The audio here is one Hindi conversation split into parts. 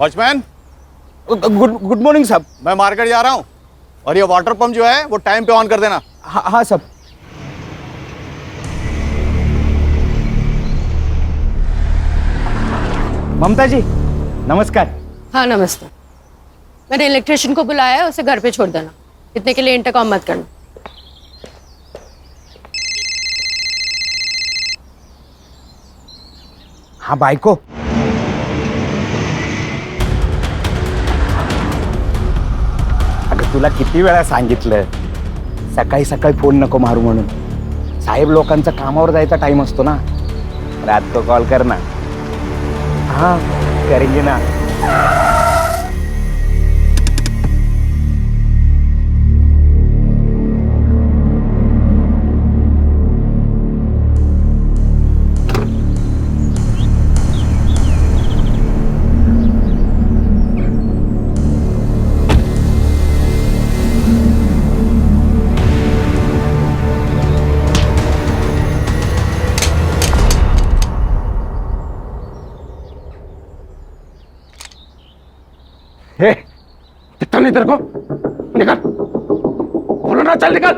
वॉचमैन, गुड गुड मॉर्निंग साहब। मैं मार्केट जा रहा हूँ और ये वाटर पंप जो है वो टाइम पे ऑन कर देना। हाँ साहब। ममता जी नमस्कार। हाँ नमस्ते। मैंने इलेक्ट्रिशियन को बुलाया है, उसे घर पे छोड़ देना। इतने के लिए इंटरकॉम मत करना। हाँ बायको, अगं तुला किती वेळा सांगितलं सकाळी सकाळी फोन नको मारू म्हणून. साहेब लोकांचा कामावर जायचा टाइम असतो ना. रात को कॉल करना. हाँ करेंगे ना. हे, दिखता नहीं तेरे को? निकल, बोलो ना, चल निकल।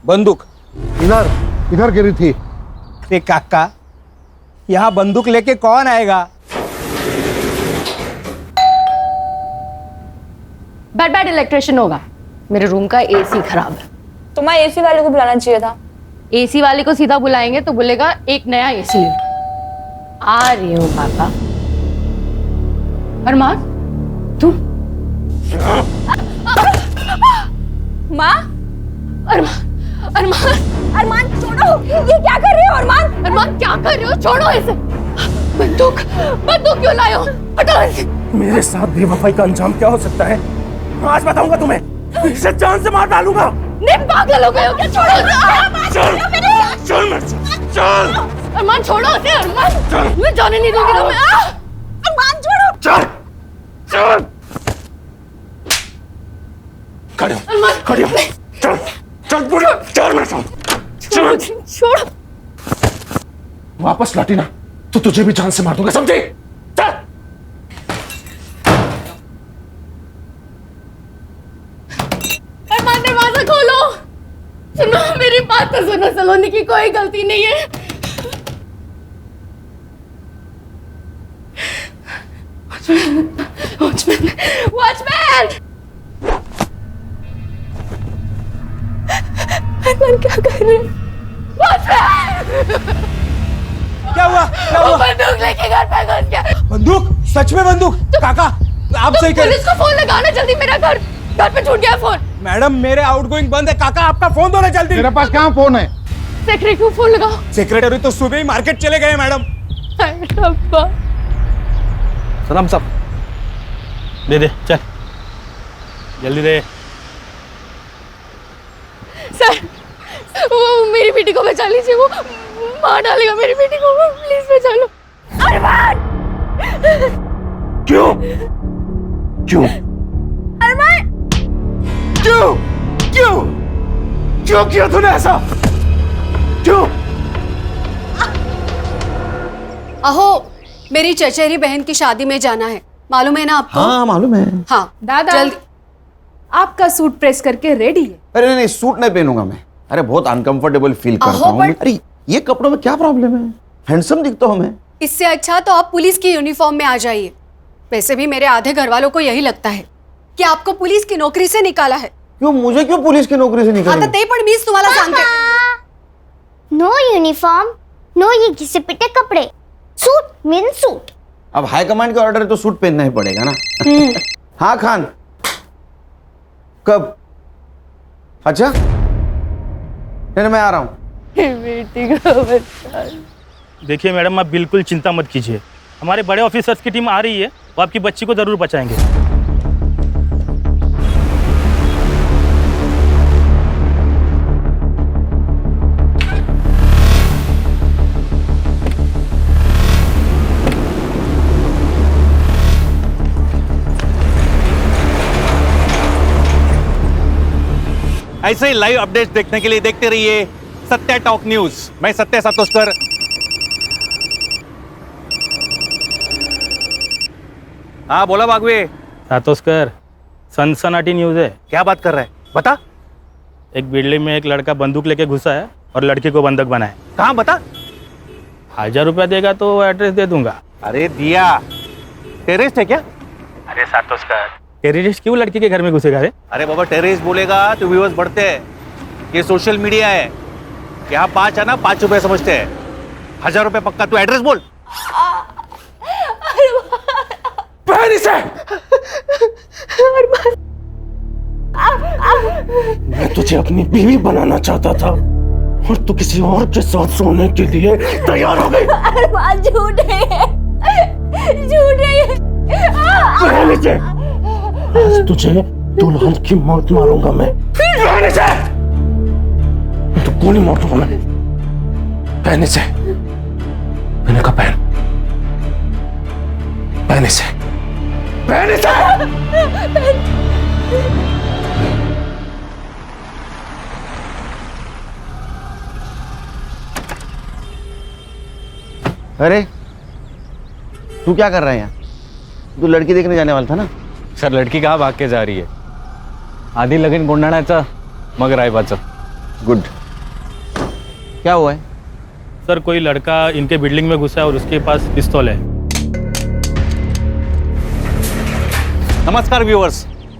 बंदूक इधर इधर गिरी थी। ते काका, यहाँ बंदूक लेके कौन आएगा? बैड इलेक्ट्रिशियन होगा। मेरे रूम का एसी खराब है। तुम्हारे एसी वाले को बुलाना चाहिए था। एसी वाले को सीधा बुलाएंगे तो बोलेगा एक नया एसी ले लो। आ रही हूँ पापा। अरमान तुम? माँ? अरमान अरमान अरमान छोड़ो, ये क्या कर रहे हो अरमान? अरमान क्या कर रहे हो? छोड़ो इसे। बंदूक बंदूक क्यों लाए हो? हटाओ इसे। मेरे साथ बेवफाई का अंजाम क्या हो सकता है आज बताऊंगा तुम्हें। इसे जान से मार डालूंगा। नहीं पागल हो गए हो क्या? छोड़ो इसे। चल चल चल। अरमान छोड़ो इसे। अरमान मैं जाने नहीं दूंगी तुम्हें। अरमान छोड़ो। चल चल। खड़े हो, अरमान खड़े हो। चल चल पूरी, चल मेरे साथ। चल छोड़ो। वापस लौटी ना तो तुझे भी जान से मार दूंगा, समझे? चल। अरमान दरवाजा खोलो। सुनो मेरी बात तो सुनो। सलोनी की कोई गलती नहीं है। Watchman watchman. अरमान क्या कर रहे हैं? वॉचमैन क्या हुआ? क्या वो हुआ? बंदूक लेके घर पे घुस गया। बंदूक? सच में बंदूक? काका आप सही कर। पुलिस को फोन लगाना जल्दी। मेरा घर पे छूट गया फोन। मैडम मेरे आउटगोइंग बंद है। काका आपका फोन दो ना जल्दी। मेरे पास कहाँ फोन है? सेक्रेटरी को फोन लगाओ। सेक्रेटरी तो सुबह ही मार्केट चले गए मैडम। अब्बा सलाम साहब, दे दे चल जल्दी दे। सर वो मेरी बेटी को बचा लीजिए। वो मार डालेगा मेरी बेटी को। प्लीज बचा लो। अरमान क्यों क्यों अरमान क्यों क्यों क्यों किया तूने ऐसा? क्यों? अहो मेरी चचेरी बहन की शादी में जाना है, मालूम है ना आपको? हाँ मालूम है। हाँ दादा जल्दी। आपका सूट प्रेस करके रेडी है। अरे नहीं नहीं, सूट नहीं पहनूंगा मैं। अरे बहुत अनकंफर्टेबल फील करता हूँ। अरे ये कपड़ों में क्या प्रॉब्लम है? हैंडसम दिखता हूँ मैं। इससे अच्छा तो आप पुलिस की यूनिफॉर्म में आ जाइए। वैसे भी मेरे आधे घर वालों को यही लगता है कि आपको पुलिस की नौकरी से निकाला है। क्यों मुझे क्यों पुलिस की नौकरी से निकाला? आता ते पण मीच तुम्हाला सांगते। नो यूनिफॉर्म, नो ये घिसे पिटे कपड़े, सूट मीन सूट। अब हाई कमांड के ऑर्डर है तो सूट पहनना ही पड़ेगा ना। हाँ खान, कब? अच्छा नहीं मैं आ रहा हूँ। बेटी को बचा। देखिए मैडम, आप बिल्कुल चिंता मत कीजिए। हमारे बड़े ऑफिसर्स की टीम आ रही है, वो आपकी बच्ची को जरूर बचाएंगे। ऐसे ही लाइव अपडेट्स देखने के लिए देखते रहिए सत्या टॉक न्यूज। मैं सत्य सातोस्कर। हाँ बोला बागवे। सातोस्कर, सनसनाटी न्यूज़ है। क्या बात कर रहा है, बता। एक बिल्डिंग में एक लड़का बंदूक लेके घुसा है और लड़की को बंधक बनाए। कहाँ बता। 1000 रुपया देगा तो एड्रेस दे दूंगा। अरे दिया, टेररिस्ट है क्या? अरे सातोस्कर, टेररिस्ट क्यों लड़की के घर में घुसेगा रे? अरे बाबा टेररिस्ट बोलेगा तो व्यूअर्स बढ़ते हैं। ये सोशल मीडिया है, यहाँ 5 है ना, 5 रुपए समझते हैं। 1000 रुपए पक्का। तू एड्रेस बोल। मैं तुझे अपनी बीवी बनाना चाहता था और तू किसी और के साथ सोने के लिए तैयार हो गई। अरमान झूठ है, झूठ है। पहले से आज तुझे दुल्हन की मौत मारूंगा मैं। पहले से तो गोली मारूंगा मैं। पहले से मैंने कहा पहन, पहले से, पहले से। अरे तू क्या कर रहा है यहाँ? तू लड़की देखने जाने वाला था ना? सर लड़की कहाँ भाग के जा रही है? आधी लगीन गुंडाण्याचं मग रायबाचं। गुड। क्या हुआ है? सर कोई लड़का इनके बिल्डिंग में घुसा है और उसके पास पिस्तौल है। नमस्कार व्यूअर्स,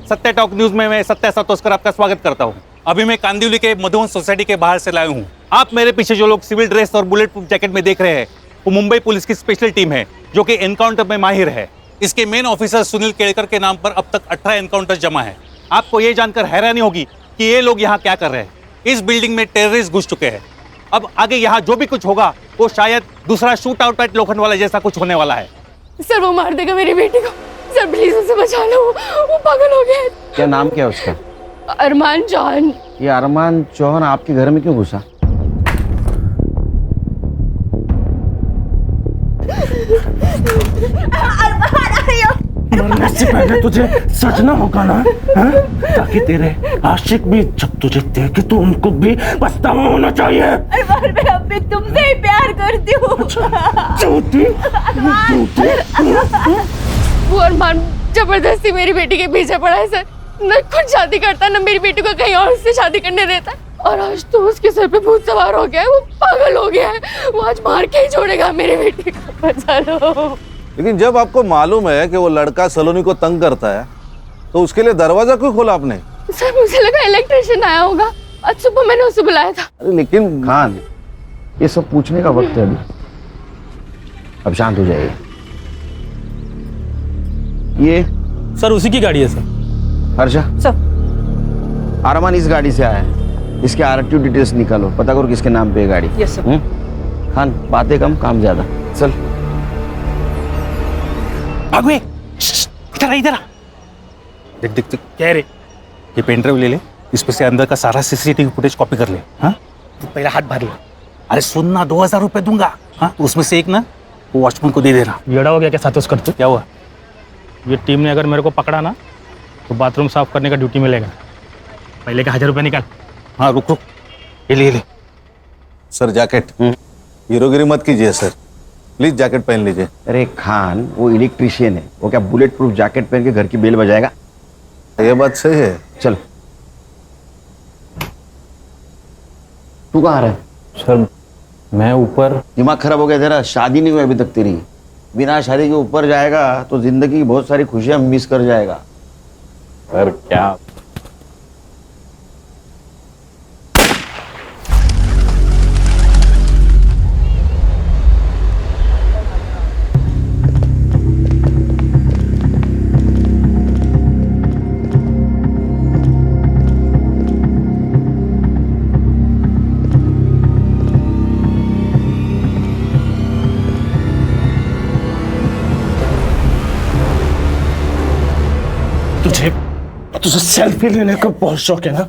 सत्य टॉक न्यूज में मैं सत्य सातोस्कर आपका स्वागत करता हूं। अभी मैं कांदिवली के मधुवन सोसाइटी के बाहर से लाया हूं। आप मेरे पीछे जो लोग सिविल ड्रेस और बुलेट प्रूफ जैकेट में देख रहे हैं वो मुंबई पुलिस की स्पेशल टीम है जो कि एनकाउंटर में माहिर है। इसके मेन ऑफिसर सुनील केड़कर के नाम पर अब तक 18 एनकाउंटर जमा है। आपको ये जानकर हैरानी होगी कि ये लोग यहाँ क्या कर रहे हैं। इस बिल्डिंग में टेररिस्ट घुस चुके हैं। अब आगे यहाँ जो भी कुछ होगा वो शायद दूसरा शूट आउट एट लोखंडवाला जैसा कुछ होने वाला है। सर वो मार देगा मेरी बेटी को। सर प्लीज उसे बचा लो, वो पागल हो गया है। क्या नाम क्या है उसका? अरमान चौहान। ये अरमान चौहान आपके घर में क्यों घुसा? मरने से पहले तुझे सजना होगा ना, हाँ? ताकि तेरे आशिक भी जब तुझे देखे तो उनको भी पछतावा होना चाहिए। अरमान मैं अब भी तुमसे ही प्यार करती हूँ। झूठी, झूठी। वो अरमान जबरदस्ती मेरी बेटी के पीछे पड़ा है सर। न खुद शादी करता न मेरी बेटी को कहीं और से शादी करने देता। और आज तो उसके सर पे भूत सवार हो गया है, वो पागल हो गया है। वो आज मार के ही छोड़ेगा मेरी बेटी को। बचा लो। लेकिन जब आपको मालूम है कि वो लड़का सलोनी को तंग करता है तो उसके लिए दरवाजा क्यों खोला आपने? सर मुझे लगा इलेक्ट्रिशियन आया होगा। आज सुबह मैंने उसे बुलाया था। अरे लेकिन खान, ये सब पूछने का वक्त है अभी। अब शांत हो जाइए। ये सर उसी की गाड़ी है सर। हर्षा सर। अरमान इस गाड़ी से आया है। इसके RTO डिटेल्स निकालो, पता करो किसके नाम पे है गाड़ी। Yes sir. खान बातें कम काम ज्यादा। चल भागवे, इधर आ, इधर आ। देख देख देख। क्या रे? ये पेन ड्राइव ले ले, इसमें से अंदर का सारा CCTV फुटेज कॉपी कर ले। हाँ तू पहले हाथ भर ले। अरे सुन ना, 2000 रुपए दूंगा। हाँ उसमें से एक ना वो वॉचमैन को दे देना। येड़ा हो गया क्या सातोस्कर तू? क्या हुआ? ये टीम ने अगर मेरे को पकड़ा ना तो बाथरूम साफ करने का ड्यूटी मिलेगा। पहले का 1000 रुपये निकाल। हाँ रुक रुक, ये ले ले। Sir jacket. हीरोगिरी मत कीजिए सर, प्लीज जैकेट पहन लीजिए। अरे खान वो इलेक्ट्रिशियन है, वो क्या बुलेट प्रूफ जैकेट पहन के घर की बेल बजाएगा? ये बात सही है। चल। तू कहाँ रहा है? सर मैं ऊपर। दिमाग खराब हो गया तेरा? शादी नहीं हुई अभी तक तेरी। बिना शादी के ऊपर जाएगा तो जिंदगी की बहुत सारी खुशियां मिस कर जाएगा। सर क्या? तुझे सेल्फी लेने का बहुत शौक है ना?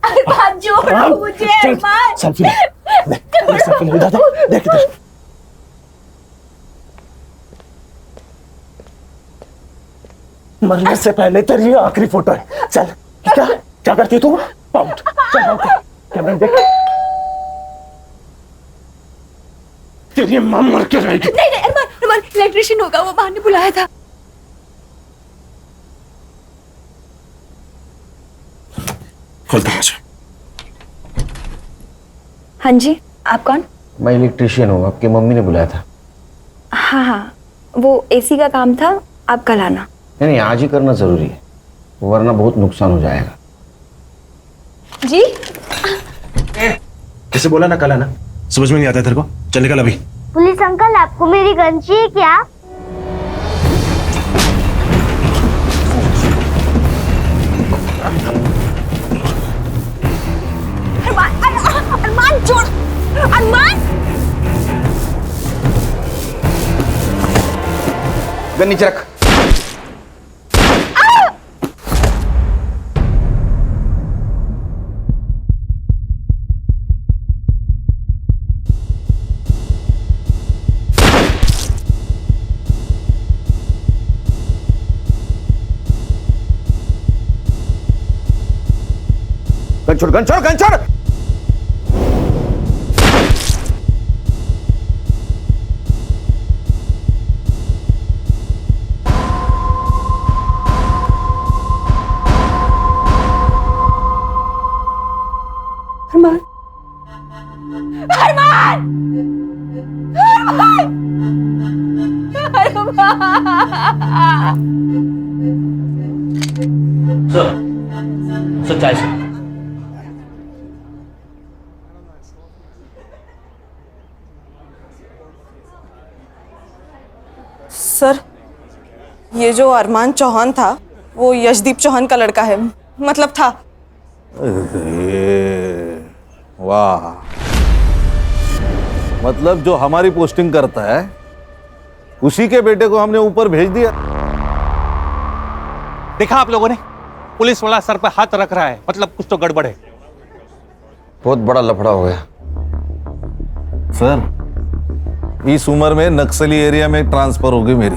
अरमान छोड़ो मुझे। अरमान सेल्फी ले, सेल्फी ले। दादा देख इधर। मरने से पहले तेरी आखिरी फोटो है। चल क्या क्या करती तू? आउट कैमरन देख, तेरी मां मर के रहेगी। नहीं नहीं अरमान, अरमान इलेक्ट्रिशियन होगा, वो बाहर ने बुलाया था। खोल दरवाजा। हाँ जी, आप कौन? मैं इलेक्ट्रिशियन हूँ, आपकी मम्मी ने बुलाया था। हाँ हाँ, वो एसी का काम था, आप कल आना। नहीं, आज ही करना जरूरी है, वरना बहुत नुकसान हो जाएगा। जी कैसे बोला ना कल आना, समझ में नहीं आता तेरे को? चल निकल अभी। पुलिस अंकल, आपको मेरी गन चाहिए क्या? अरमान छोड़, अरमान। गन नीचे रख। गन छोड़, गन छोड़, गन छोड़। अरमान, अरमान, अरमान, अरमान। सर चाय सर। सर, ये जो अरमान चौहान था वो यशदीप चौहान का लड़का है, मतलब था। अरे वाह, मतलब जो हमारी पोस्टिंग करता है उसी के बेटे को हमने ऊपर भेज दिया। देखा आप लोगों ने, पुलिस वाला सर पे हाथ रख रहा है, मतलब कुछ तो गड़बड़ है। बहुत बड़ा लफड़ा हो गया। सर, इस उम्र में नक्सली एरिया में ट्रांसफर होगी मेरी।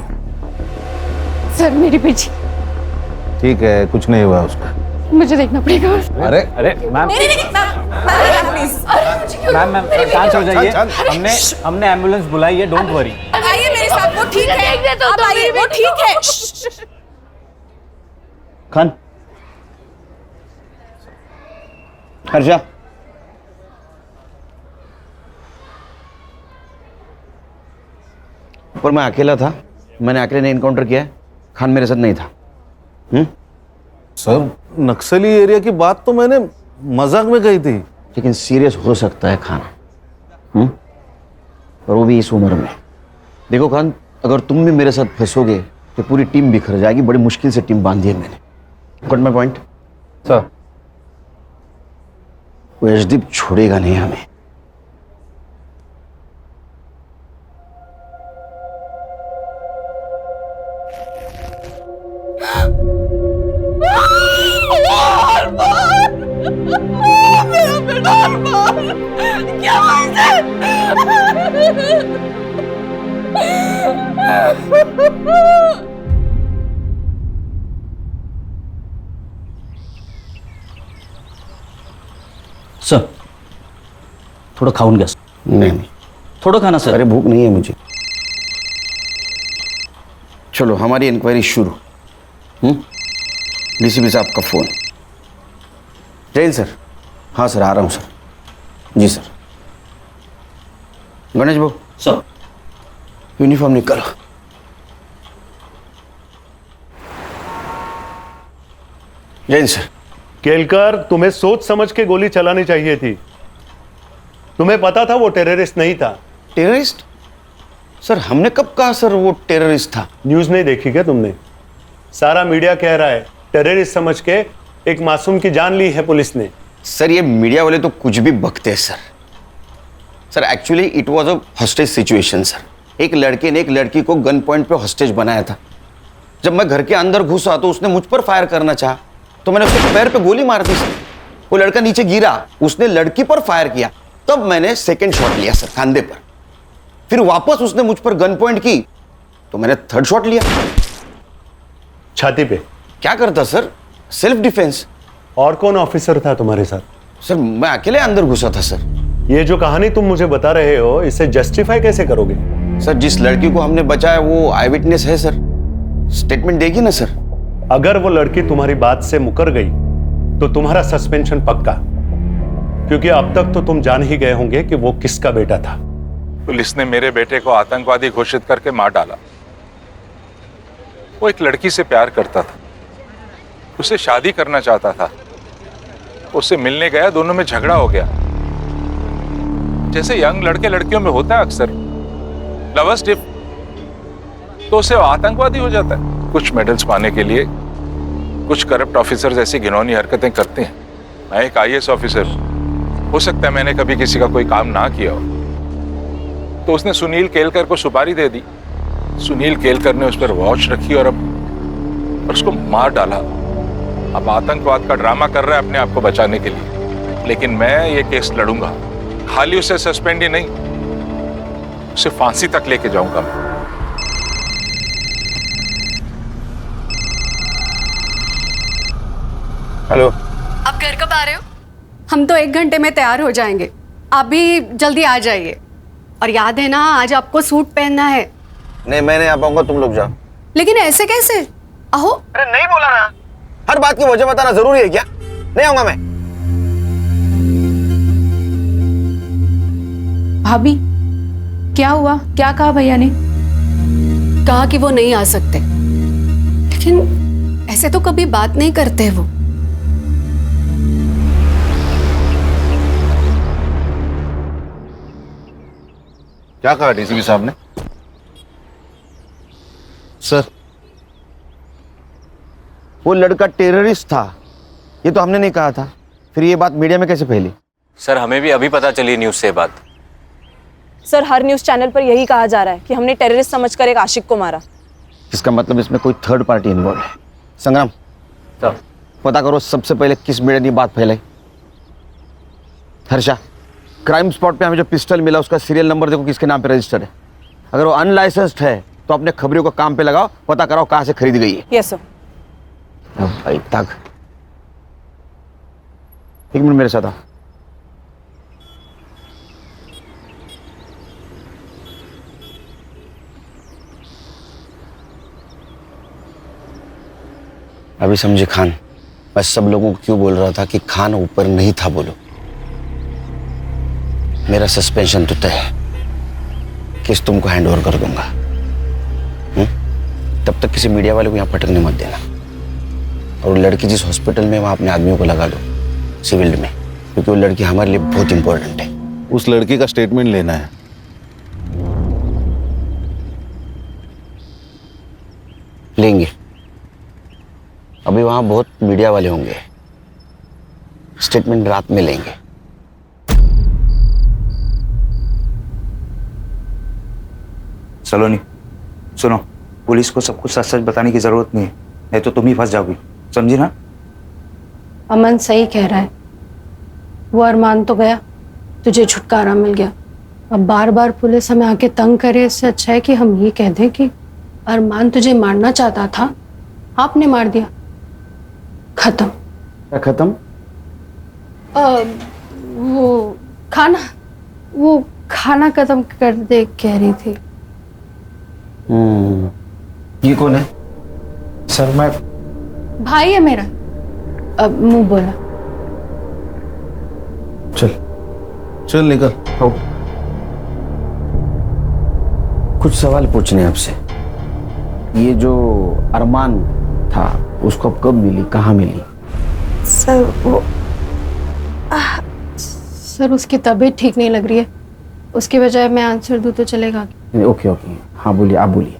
सर मेरी बेटी, ठीक है, कुछ नहीं हुआ उसका। मुझे देखना पड़ेगा। अरे अरे मैम, प्लीज मैम मैम शांत हो जाइए। हमने एम्बुलेंस बुलाई है, डोंट वरी। आइए मेरे साथ, वो ठीक है। आप आइए, वो ठीक है। खान, हर्षा, पर मैं अकेला था, मैंने अकेले ने इनकाउंटर किया है, खान मेरे साथ नहीं था। सर, नक्सली एरिया की बात तो मैंने मजाक में कही थी, लेकिन सीरियस हो सकता है खान, और वो भी इस उम्र में। देखो खान, अगर तुम भी मेरे साथ फंसोगे तो पूरी टीम बिखर जाएगी। बड़ी मुश्किल से टीम बांधी है मैंने। Got my point? सर वो यशदीप छोड़ेगा नहीं हमें। सर थोडं खाऊन घ्या सर. नहीं, थोडं खाना सर. अरे भूख नहीं है मुझे। चलो हमारी इंक्वायरी शुरू। डीसीपी साहब का फोन। जैन सर। हाँ सर, आ रहा हूँ सर। जी सर। गणेश भाऊ सर यूनिफॉर्म निकालो। जैन सर। केलकर, तुम्हें सोच समझ के गोली चलानी चाहिए थी। तुम्हें पता था वो टेररिस्ट नहीं था। टेररिस्ट? सर हमने कब कहा सर वो टेररिस्ट था? न्यूज नहीं देखी क्या तुमने? सारा मीडिया कह रहा है टेररिस्ट समझ के एक मासूम की जान ली है पुलिस ने। सर ये मीडिया वाले तो कुछ भी बकते हैं sir. Sir actually it was a hostage situation sir. एक लड़के ने एक लड़की को गन पॉइंट पे हॉस्टेज बनाया था। जब मैं घर के अंदर घुसा तो उसने मुझ पर फायर करना चाहा, तो मैंने उसके पैर पे गोली मार दी सर। वो लड़का नीचे गिरा, उसने लड़की पर फायर किया, तब मैंने सेकंड शॉट लिया सर कंधे पर। फिर वापस उसने मुझ पर गन पॉइंट की तो मैंने थर्ड शॉट लिया छाती पे। क्या करता सर? Self defence. और कौन ऑफिसर था तुम्हारे साथ? सर मैं अकेले अंदर घुसा था सर। ये जो कहानी तुम मुझे बता रहे हो, इसे जस्टिफाई कैसे करोगे? सर जिस लड़की को हमने बचाया वो आई विटनेस है सर, स्टेटमेंट देगी ना सर। अगर वो लड़की तुम्हारी बात से मुकर गई तो तुम्हारा सस्पेंशन पक्का, क्योंकि अब तक तो तुम जान ही गए होंगे कि वो किसका बेटा था। पुलिस ने मेरे बेटे को आतंकवादी घोषित करके मार डाला। वो एक लड़की से प्यार करता था, उसे शादी करना चाहता था। उससे मिलने गया, दोनों में झगड़ा हो गया। जैसे यंग लड़के लड़कियों में होता है अक्सर, लवर्स डिप, तो उससे आतंकवादी हो जाता है। कुछ मेडल्स पाने के लिए कुछ करप्ट ऑफिसर्स ऐसी घिनौनी हरकतें करते हैं। मैं एक IAS ऑफिसर, हो सकता है मैंने कभी किसी का कोई काम ना किया हो, तो उसने सुनील केलकर को सुपारी दे दी। सुनील केलकर ने उस पर वॉच रखी और उसको मार डाला। अब आतंकवाद का ड्रामा कर रहा है अपने आप को बचाने के लिए। लेकिन मैं ये केस लड़ूंगा, खाली उसे सस्पेंड ही नहीं, उसे फांसी तक लेके जाऊंगा। हेलो, आप घर कब आ रहे हो? हम तो 1 घंटे में तैयार हो जाएंगे, आप भी जल्दी आ जाइए। और याद है ना, आज आपको सूट पहनना है। नहीं मैं नहीं आ पाऊंगा, तुम लोग जाओ। लेकिन ऐसे कैसे? अहो, अरे नहीं बोला ना, हर बात की वजह बताना जरूरी है क्या? नहीं आऊंगा मैं। भाभी क्या हुआ? क्या कहा भैया ने? कहा कि वो नहीं आ सकते, लेकिन ऐसे तो कभी बात नहीं करते वो। क्या कहा DCP साहब ने? सर वो लड़का टेररिस्ट था, ये तो हमने नहीं कहा था, फिर ये बात मीडिया में कैसे फैली? सर हमें भी अभी पता चली न्यूज़ से बात। सर हर न्यूज़ चैनल पर यही कहा जा रहा है कि हमने टेररिस्ट समझकर एक आशिक को मारा। इसका मतलब इसमें कोई थर्ड पार्टी इन्वॉल्व है। संग्राम सर पता करो सबसे पहले किस मीडिया ने बात फैलाई। हर्षा, क्राइम स्पॉट पे हमें जो पिस्टल मिला उसका सीरियल नंबर देखो किसके नाम पे रजिस्टर्ड है। अगर वो अनलाइसेंस्ड है तो अपने खबरियों को काम पे लगाओ, पता कराओ कहाँ से खरीद गई है। Yes sir. भाई तक 1 मिनट मेरे साथ आओ। अभी समझे खान, मैं सब लोगों को क्यों बोल रहा था कि खान ऊपर नहीं था बोलो। मेरा सस्पेंशन तो तय है, केस तुमको हैंड ओवर कर दूंगा। तब तक किसी मीडिया वाले को यहाँ पटकने मत देना। और लड़की जिस हॉस्पिटल में, वहाँ अपने आदमियों को लगा दो सिविल में, क्योंकि वो लड़की हमारे लिए बहुत इंपॉर्टेंट है। उस लड़की का स्टेटमेंट लेना है। लेंगे, अभी वहाँ बहुत मीडिया वाले होंगे, स्टेटमेंट रात में लेंगे। सलोनी सुनो, पुलिस को सब कुछ सच सच बताने की जरूरत नहीं है, नहीं तो तुम ही फंस जाओगी, समझी ना? अमन सही कह रहा है, वो अरमान तो गया, तुझे छुटकारा मिल गया। अब बार बार पुलिस हमें आके तंग करे, इससे अच्छा है कि हम ये कह दें कि अरमान तुझे मारना चाहता था, आपने मार दिया, खत्म। क्या खत्म? वो खाना खत्म कर दे कह रही थी। ये कौन है? सर मैं भाई है मेरा। अब मुंह बोला। चल निकल। हो कुछ सवाल पूछने आपसे। ये जो अरमान था उसको अब कब मिली, कहाँ मिली? सर वो सर उसकी तबीयत ठीक नहीं लग रही है, उसके बजाय मैं आंसर दूं तो चलेगा? ओके ओके, हाँ बोलिए, आप बोलिए।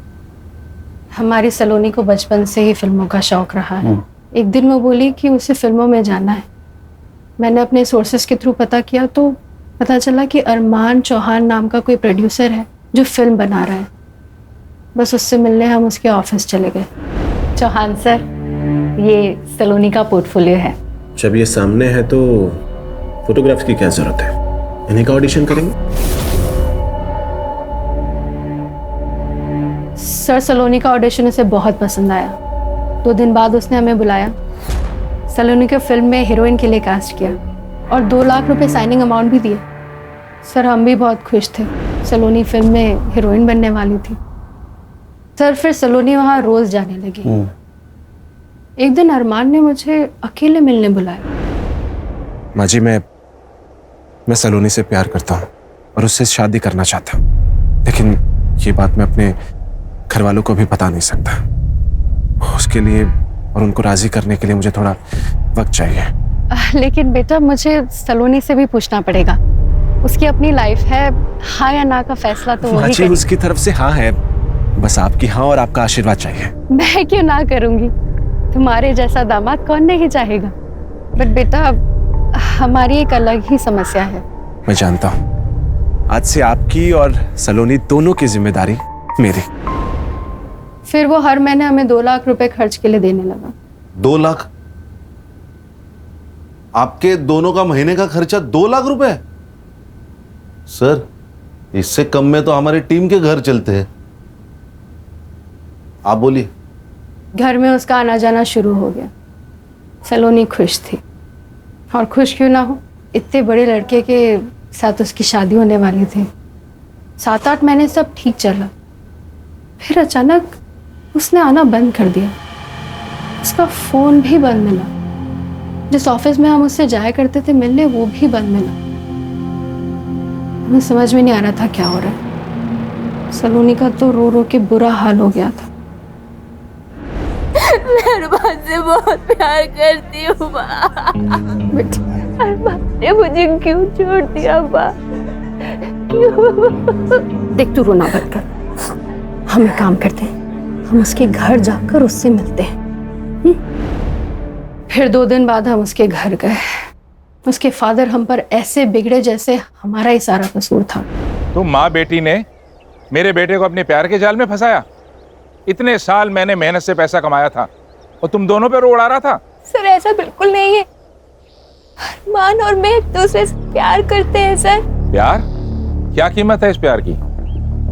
हमारी सलोनी को बचपन से ही फिल्मों का शौक रहा है। एक दिन वो बोली कि उसे फिल्मों में जाना है। मैंने अपने सोर्सेस के थ्रू पता किया तो पता चला कि अरमान चौहान नाम का कोई प्रोड्यूसर है जो फिल्म बना रहा है। बस उससे मिलने हम उसके ऑफिस चले गए। चौहान सर, ये सलोनी का पोर्टफोलियो है। जब ये सामने है तो फोटोग्राफ्स की क्या जरूरत है, इन्हीं का ऑडिशन करेंगे। सर सलोनी का ऑडिशन उसे बहुत पसंद आया। 2 दिन बाद उसने हमें बुलाया, सलोनी को फिल्म में हीरोइन के लिए कास्ट किया। और 2 लाख रुपए साइनिंग अमाउंट भी दिए। सर हम भी बहुत खुश थे, सलोनी फिल्म में हीरोइन बनने वाली थी। सर फिर सलोनी वहाँ रोज जाने लगी। एक दिन अरमान ने मुझे अकेले मिलने बुलाया। माँ जी, मैं सलोनी से प्यार करता हूँ और उससे शादी करना चाहता हूँ, लेकिन ये बात मैं अपने घर वालों को भी बता नहीं सकता। उसके लिए और उनको राजी करने के लिए मुझे थोड़ा वक्त चाहिए। लेकिन बेटा मुझे सलोनी से भी पूछना पड़ेगा, उसकी अपनी लाइफ है, हाँ या ना का फैसला तो माँ वही जी, उसकी तरफ से हाँ है, बस आपकी हाँ और आपका आशीर्वाद चाहिए। मैं क्यों ना करूंगी, तुम्हारे जैसा दामाद कौन नहीं चाहेगा। बट बेटा हमारी एक अलग ही समस्या है। मैं जानता हूँ, आज से आपकी और सलोनी दोनों की जिम्मेदारी मेरी। फिर वो हर महीने हमें 2 लाख रुपए खर्च के लिए देने लगा। 2 लाख? आपके दोनों का महीने का खर्चा 2 लाख रुपए? सर, इससे कम में तो हमारी टीम के घर चलते हैं। आप बोलिए। घर में उसका आना जाना शुरू हो गया। सलोनी खुश थी, और खुश क्यों ना हो, इतने बड़े लड़के के साथ उसकी शादी होने वाली थी। 7-8 महीने सब ठीक चला, फिर अचानक उसने आना बंद कर दिया। उसका फोन भी बंद मिला, जिस ऑफिस में हम उससे जाया करते थे मिलने वो भी बंद मिला। हमें समझ में नहीं आ रहा था क्या हो रहा है। सलोनी का तो रो रो के बुरा हाल हो गया था। मैं अरमान से बहुत प्यार करती हूँ माँ। अरमान ने मुझे क्यों छोड़ दिया माँ? क्यों? देख तू रोना बंद कर, हम एक काम करते हैं, हम उसके घर जाकर उससे मिलते हैं। फिर 2 दिन बाद हम उसके घर गए। उसके फादर हम पर ऐसे बिगड़े जैसे हमारा ही सारा कसूर था। तो माँ बेटी ने मेरे बेटे को अपने प्यार के जाल में फंसाया। इतने साल मैंने मेहनत से पैसा कमाया था और तुम दोनों पे रो उड़ा रहा था। सर ऐसा बिल्कुल नहीं है, अरमान और मैं एक दूसरे से प्यार करते हैं सर। प्यार? क्या कीमत है इस प्यार की?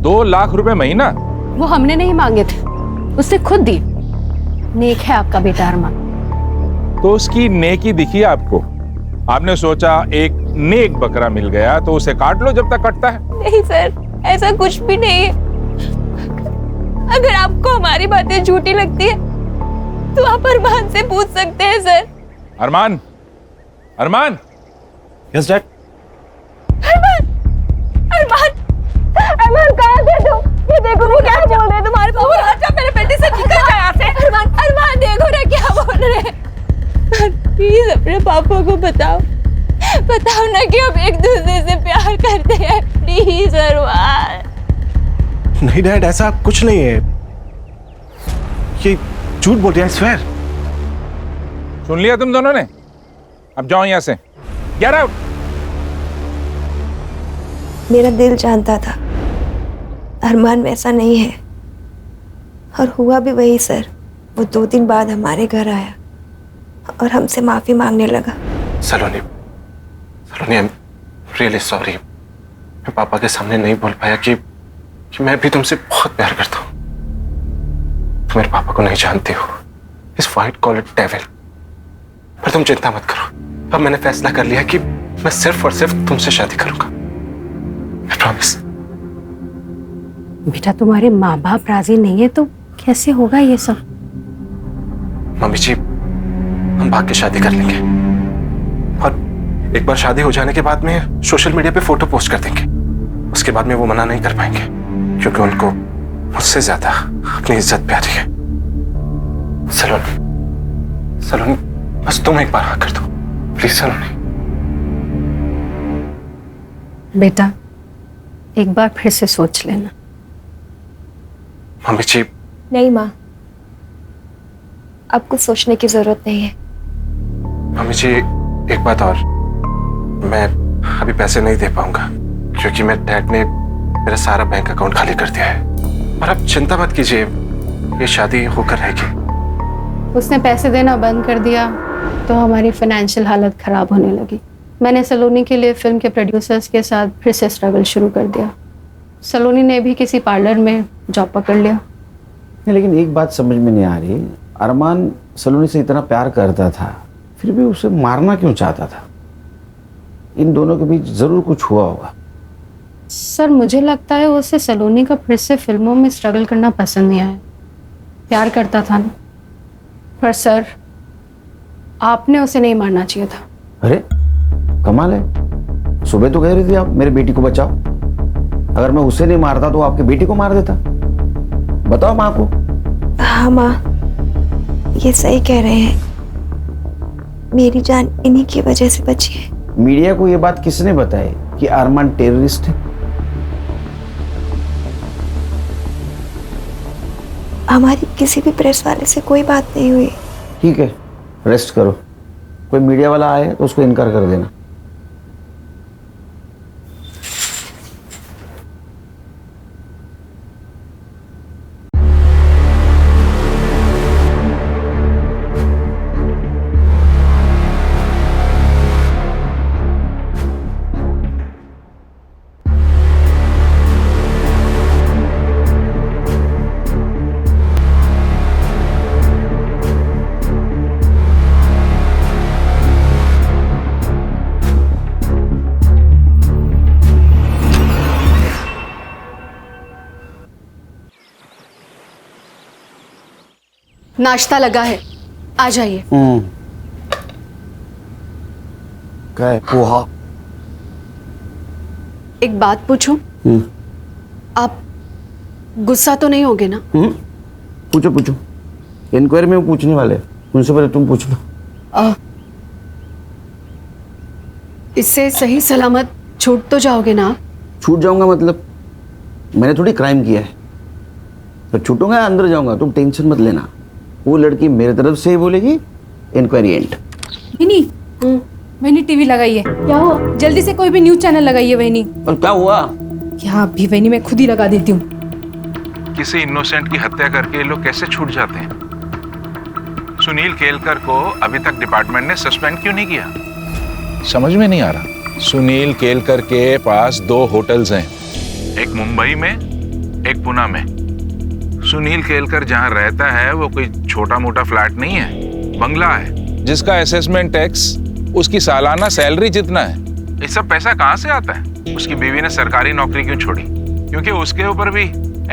2 लाख रुपए महीना? वो हमने नहीं मांगे थे, उसने खुद दी। नेक है आपका बेटा अरमान। तो उसकी नेकी दिखी आपको? आपने सोचा एक नेक बकरा मिल गया तो उसे काट लो जब तक कटता है। नहीं सर, ऐसा कुछ भी नहीं है। अगर आपको हमारी बातें झूठी लगती है तो आप अरमान से पूछ सकते हैं sir. Arman, Arman. Yes dad. Arman, Arman, Arman कहाँ थे तुम? ये देखो वो क्या बोल रहे हैं तुम्हारे पापा। अच्छा मेरे बेटे से निकल जा यहाँ से। अरमान, अरमान देखो ना क्या बोल रहे हैं। प्लीज अपने पापा को बताओ, बताओ ना कि हम एक दूसरे से प्यार करते हैं। प्लीज अरमान। नहीं डैड, ऐसा कुछ नहीं है, ये झूठ बोल रहे हैं, स्वेयर। सुन लिया तुम दोनों ने? अब जाओ यहाँ से, गेट आउट। मेरा दिल जानता था अरमान वैसा नहीं है, और हुआ भी वही सर। वो 2 दिन बाद हमारे घर आया और हमसे माफी मांगने लगा। सलोनी, सलोनी, आई एम रियली सॉरी। मैं पापा के सामने नहीं बोल पाया कि मैं भी तुमसे बहुत प्यार करता हूँ। तुम मेरे पापा को नहीं जानती हो, इस व्हाइट कॉलर डेविल। पर तुम चिंता मत करो, अब मैंने फैसला कर लिया कि मैं सिर्फ और सिर्फ तुमसे शादी करूंगा। I promise. बेटा तुम्हारे माँ बाप राजी नहीं है तो कैसे होगा ये सब? मम्मी जी, हम भाग के शादी कर लेंगे, और एक बार शादी हो जाने के बाद में सोशल मीडिया पे फोटो पोस्ट कर देंगे। उसके बाद में वो मना नहीं कर पाएंगे, क्योंकि उनको मुझसे ज्यादा अपनी इज्जत प्यारी है। सलोनी, सलोनी, बस तुम एक बार हाँ कर दो प्लीज। सलोनी बेटा एक बार फिर से सोच लेना। मम्मी जी। नहीं माँ, आपको सोचने की जरूरत नहीं है। मम्मी जी एक बात और, मैं अभी पैसे नहीं दे पाऊंगा क्योंकि मैं डैड ने मेरा सारा बैंक अकाउंट खाली कर दिया है। और आप चिंता मत कीजिए, ये शादी होकर रहेगी। उसने पैसे देना बंद कर दिया तो हमारी फाइनेंशियल हालत खराब होने लगी। मैंने सलोनी के लिए फिल्म के प्रोड्यूसर्स के साथ फिर से स्ट्रगल शुरू कर दिया। सलोनी ने भी किसी पार्लर में जॉब पकड़ लिया। नहीं, लेकिन एक बात समझ में नहीं आ रही, अरमान सलोनी से इतना प्यार करता था, फिर भी उसे मारना क्यों चाहता था? इन दोनों के बीच जरूर कुछ हुआ होगा। सर मुझे लगता है उसे सलोनी का फिर से फिल्मों में स्ट्रगल करना पसंद नहीं आया। प्यार करता था ना। पर सर आपने उसे नहीं मारना चाहिए था। अरे कमाल है, सुबह तो कह रही थी आप मेरी बेटी को बचाओ। अगर मैं उसे नहीं मारता तो आपकी बेटी को मार देता। बताओ माँ को। हाँ माँ, ये सही कह रहे हैं। मेरी जान इन्हीं की वजह से बची है। मीडिया को ये बात किसने बताई कि अरमान टेररिस्ट है? हमारी किसी भी प्रेस वाले से कोई बात नहीं हुई। ठीक है, रेस्ट करो। कोई मीडिया वाला आए तो उसको इनकार कर देना। नाश्ता लगा है, आ जाइए। क्या है? पोहा। एक बात पूछूं? आप गुस्सा तो नहीं होगे ना? पूछो पूछो। इंक्वायरी में वो पूछने वाले हैं। उनसे पहले तुम पूछ लो। इससे सही सलामत छूट तो जाओगे ना? छूट जाऊंगा मतलब? मैंने थोड़ी क्राइम किया है तो छूटूंगा, अंदर जाऊंगा। तुम टेंशन मत लेना। वो लड़की मेरे तरफ से ही बोलेगी, inquiry and. Waini, Waini TV लगाइए। क्या हुआ? जल्दी से कोई भी न्यूज चैनल लगाइए वैनी। और क्या हुआ? क्या अभी वैनी मैं खुद ही लगा देती हूँ। किसी इनोसेंट की हत्या करके ये लोग कैसे छूट जाते हैं? सुनील केलकर को अभी तक डिपार्टमेंट ने सस्पेंड क्यों नहीं किया? समझ में नहीं आ रहा। सुनील केलकर के पास 2 होटल्स हैं, एक मुंबई में, एक पुणे में। सुनील केलकर जहां रहता है वो कोई छोटा मोटा फ्लैट नहीं है, बंगला है जिसका असेसमेंट टैक्स उसकी सालाना सैलरी जितना है। ये सब पैसा कहां से आता है? उसकी बीवी ने सरकारी नौकरी क्यों छोड़ी? क्योंकि उसके ऊपर भी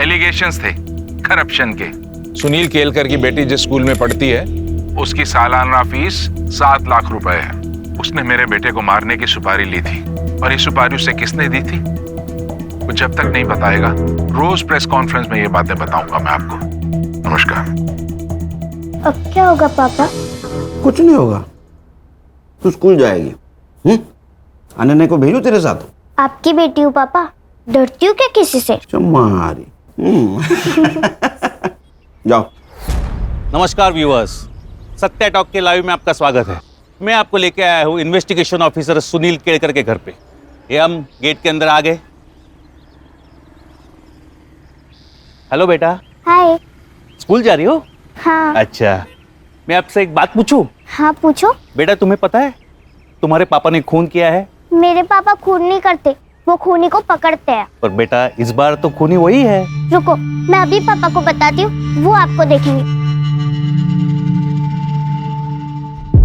एलिगेशंस थे करप्शन के। सुनील केलकर की बेटी जिस स्कूल में पढ़ती है उसकी सालाना फीस 7 लाख रुपए है। उसने मेरे बेटे को मारने की सुपारी ली थी और ये सुपारी उसे किसने दी थी वो जब तक नहीं बताएगा, रोज प्रेस कॉन्फ्रेंस में ये बातें बताऊंगा मैं आपको। नमस्कार। अब क्या होगा पापा? कुछ नहीं होगा, तू स्कूल जाएगी। अनन्या को भेजू तेरे साथ? आपकी बेटी हूँ पापा, डरती हूँ क्या किसी से? चमारी। जाओ। नमस्कार व्यूअर्स, सत्या टॉक के लाइव में आपका स्वागत है। मैं आपको लेके आया हूँ इन्वेस्टिगेशन ऑफिसर सुनील केलकर के घर पे। ये हम गेट के अंदर आ गए। हेलो बेटा। हाय। स्कूल जा रही हो? हाँ। अच्छा, मैं आपसे एक बात पूछूं? हाँ पूछो। बेटा तुम्हें पता है तुम्हारे पापा ने खून किया है? मेरे पापा खून नहीं करते, वो खूनी को पकड़ते हैं। पर बेटा इस बार तो खूनी वही है। रुको, मैं अभी पापा को बताती हूँ, वो आपको देखेंगे।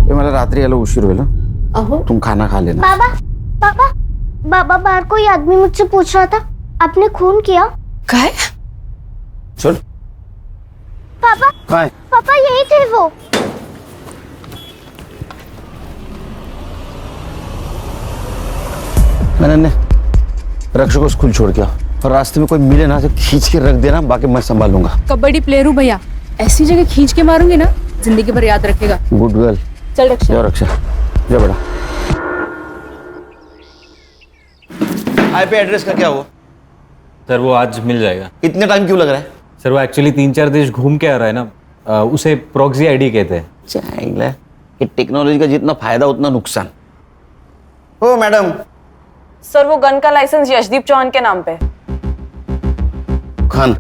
ये मला रात्री आलो उशीर होईल। अहो तुम खाना खा लेना। बाबा पापा, बाबा बाहर कोई आदमी मुझसे पूछ रहा था, आपने खून किया? क्या? सुन पापा, पापा यही थे वो। मैंने रक्षक को स्कूल छोड़ के आओ और रास्ते में कोई मिले ना तो खींच के रख देना, बाकी मैं संभालूंगा। कबड्डी प्लेयर हूँ भैया, ऐसी जगह खींच के मारूंगी ना जिंदगी भर याद रखेगा। Good girl. चल रक्षा। जाओ रक्षा, जा बेटा। आईपी एड्रेस का क्या हुआ? सर वो आज मिल जाएगा। इतने टाइम क्यों लग रहा है? सर वो एक्चुअली 3-4 देश घूम के आ रहा है ना, उसे प्रॉक्सी आईडी कहते हैं। चाहिए कि टेक्नोलॉजी का जितना फायदा उतना नुकसान। ओ मैडम। सर वो गन का लाइसेंस यशदीप चौहान के नाम पे। खान।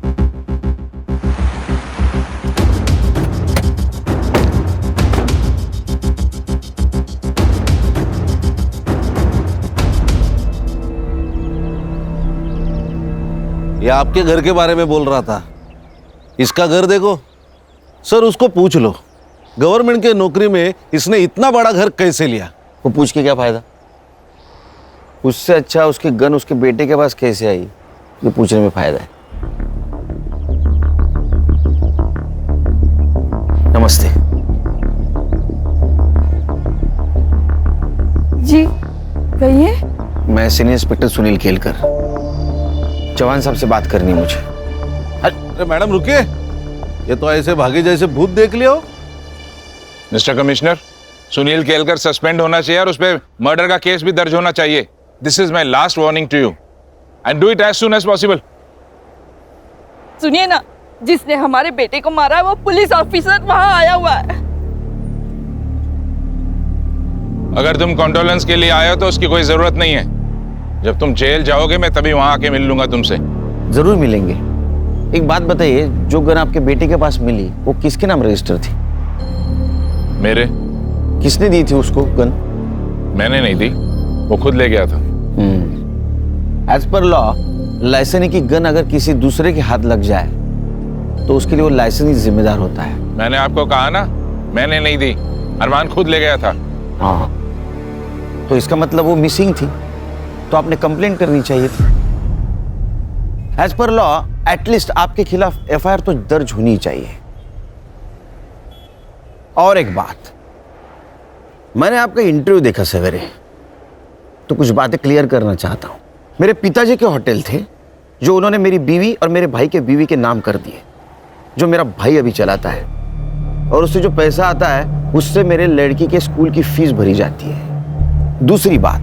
ये आपके घर के बारे में बोल रहा था। इसका घर देखो सर, उसको पूछ लो गवर्नमेंट के नौकरी में इसने इतना बड़ा घर कैसे लिया। वो पूछ के क्या फायदा? उससे अच्छा उसकी गन उसके बेटे के पास कैसे आई ये पूछने में फायदा है। नमस्ते। जी कहिए। मैं सीनियर इंस्पेक्टर सुनील केलकर, चौहान साहब से बात करनी है मुझे। अरे मैडम रुकिए, ये तो ऐसे भागे जैसे भूत देख लिया हो। Mister commissioner, Sunil Kelkar suspend होना चाहिए और उस पर मर्डर का केस भी दर्ज होना चाहिए। This is my last warning to you and do it as soon as possible. सुनिए ना, जिसने हमारे बेटे को मारा है वो पुलिस ऑफिसर वहां आया हुआ है। अगर तुम कॉन्डोलेंस के लिए आए हो तो उसकी कोई जरूरत नहीं है। जब तुम जेल जाओगे मैं तभी वहां आके मिल लूंगा तुमसे। जरूर मिलेंगे। एक बात बताइए, जो गन आपके बेटे के पास मिली वो किसके नाम रजिस्टर थी? मेरे। किसने दी थी उसको गन? मैंने नहीं दी, वो खुद ले गया था। एज पर लॉ, लाइसेंस की गन अगर किसी दूसरे के हाथ लग जाए तो उसके लिए वो लाइसेंस ही जिम्मेदार होता है। मैंने आपको कहा ना, मैंने नहीं दी, अरमान खुद ले गया था। हाँ, तो इसका मतलब वो मिसिंग थी, तो आपने कंप्लेंट करनी चाहिए थी। एज पर लॉ एटलीस्ट आपके खिलाफ एफआईआर तो दर्ज होनी चाहिए। और एक बात, मैंने आपका इंटरव्यू देखा सवेरे, तो कुछ बातें क्लियर करना चाहता हूं। मेरे पिताजी के होटल थे जो उन्होंने मेरी बीवी और मेरे भाई के बीवी के नाम कर दिए, जो मेरा भाई अभी चलाता है, और उससे जो पैसा आता है उससे मेरे लड़की के स्कूल की फीस भरी जाती है। दूसरी बात,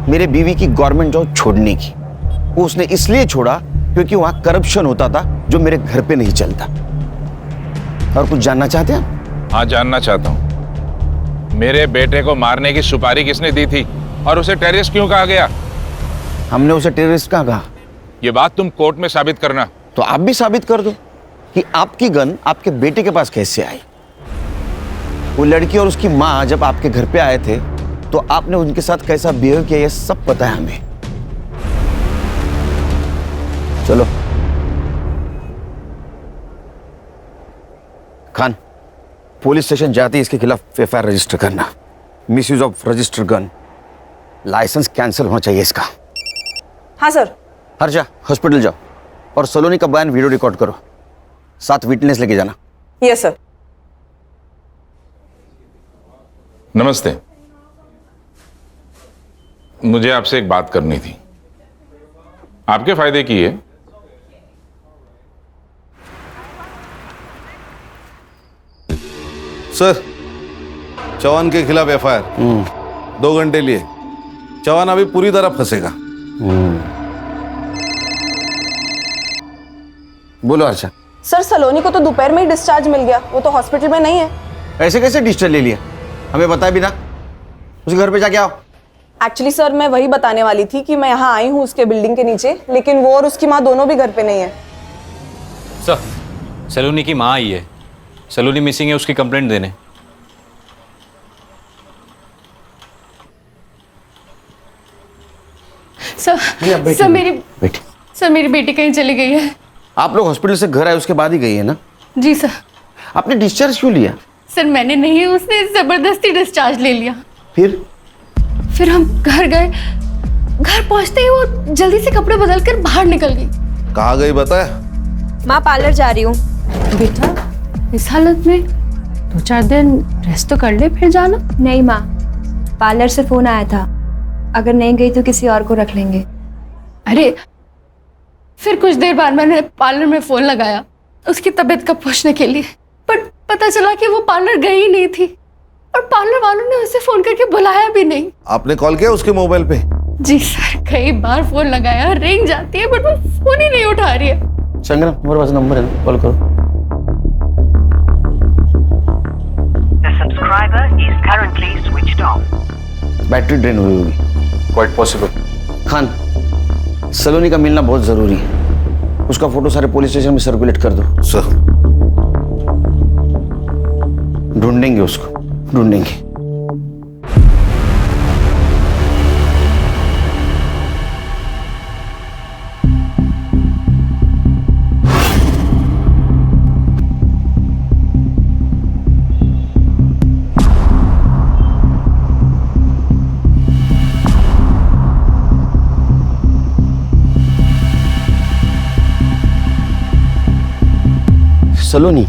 मेरे बीवी की गवर्नमेंट जॉब छोड़ने की, वो उसने इसलिए छोड़ा क्योंकि वहां करप्शन होता था जो मेरे घर पे नहीं चलता। और कुछ जानना चाहते हैं? हाँ, जानना चाहता हूँ। मेरे बेटे को मारने की सुपारी किसने दी थी और उसे टेररिस्ट क्यों कहा गया? हमने उसे टेररिस्ट कहाँ कहा? ये बात तुम कोर्ट में साबित करना। तो आप भी साबित कर दो कि आपकी गन आपके बेटे के पास कैसे आई। वो लड़की और उसकी माँ जब आपके घर पे आए थे तो आपने उनके साथ कैसा बिहेव किया ये सब पता है हमें। चलो खान, पुलिस स्टेशन जाते ही इसके खिलाफ एफआईआर रजिस्टर करना। Misuse of register gun, licence cancel होना चाहिए इसका। हाँ सर। हर्षा, हॉस्पिटल जाओ और सलोनी का बयान वीडियो रिकॉर्ड करो, साथ विटनेस लेके जाना। Yes sir. नमस्ते, मुझे आपसे एक बात करनी थी, आपके फायदे की है। सर, चौहान के खिलाफ एफआईआर 2 घंटे लिए। चौहान अभी पूरी तरह फंसेगा। बोलो हर्षा। सर, सलोनी को तो दोपहर में ही डिस्चार्ज मिल गया, वो तो हॉस्पिटल में नहीं है। ऐसे कैसे डिस्चार्ज ले लिया? हमें बताया भी ना। उसके घर पे जाके आओ। एक्चुअली सर, मैं वही बताने वाली थी कि मैं यहाँ आई हूँ उसके बिल्डिंग के नीचे, लेकिन वो और उसकी माँ दोनों भी घर पे नहीं है। सर, सलोनी की माँ आई है, सलोनी मिसिंग है, उसकी कंप्लेंट देने। सर मेरी बेटी कहीं चली गई है। आप लोग हॉस्पिटल से घर आए उसके बाद ही गई है ना? जी सर। आपने डिस्चार्ज क्यों लिया? सर मैंने नहीं, उसने जबरदस्ती डिस्चार्ज ले लिया। फिर हम घर गए, घर पहुंचते ही वो जल्दी से कपड़े बदल कर बाहर निकल गई। कहाँ गई बताया? माँ, पार्लर जा रही हूँ। बेटा, इस हालत में 2-4 दिन रेस्ट तो कर ले फिर जाना। नहीं माँ, पार्लर से फोन आया था, अगर नहीं गई तो किसी और को रख लेंगे। अरे फिर कुछ देर बाद मैंने पार्लर में फोन लगाया उसकी तबीयत का पूछने के लिए, पर पता चला कि वो पार्लर गई ही नहीं थी और पार्लर वालों ने उसे फोन करके बुलाया भी नहीं। आपने कॉल किया उसके मोबाइल पे? जी सर, कई बार फोन लगाया, रिंग जाती है बट वो फोन ही नहीं उठा रही है। संग्राम, मेरे पास नंबर है, कॉल करो। बैटरी ड्रेन हुई होगी। Quite possible. खान, सलोनी का मिलना बहुत जरूरी है, उसका फोटो सारे पुलिस स्टेशन में सर्कुलेट कर दो। सर, ढूंढेंगे उसको, ढूंढेंगे। सलोनी।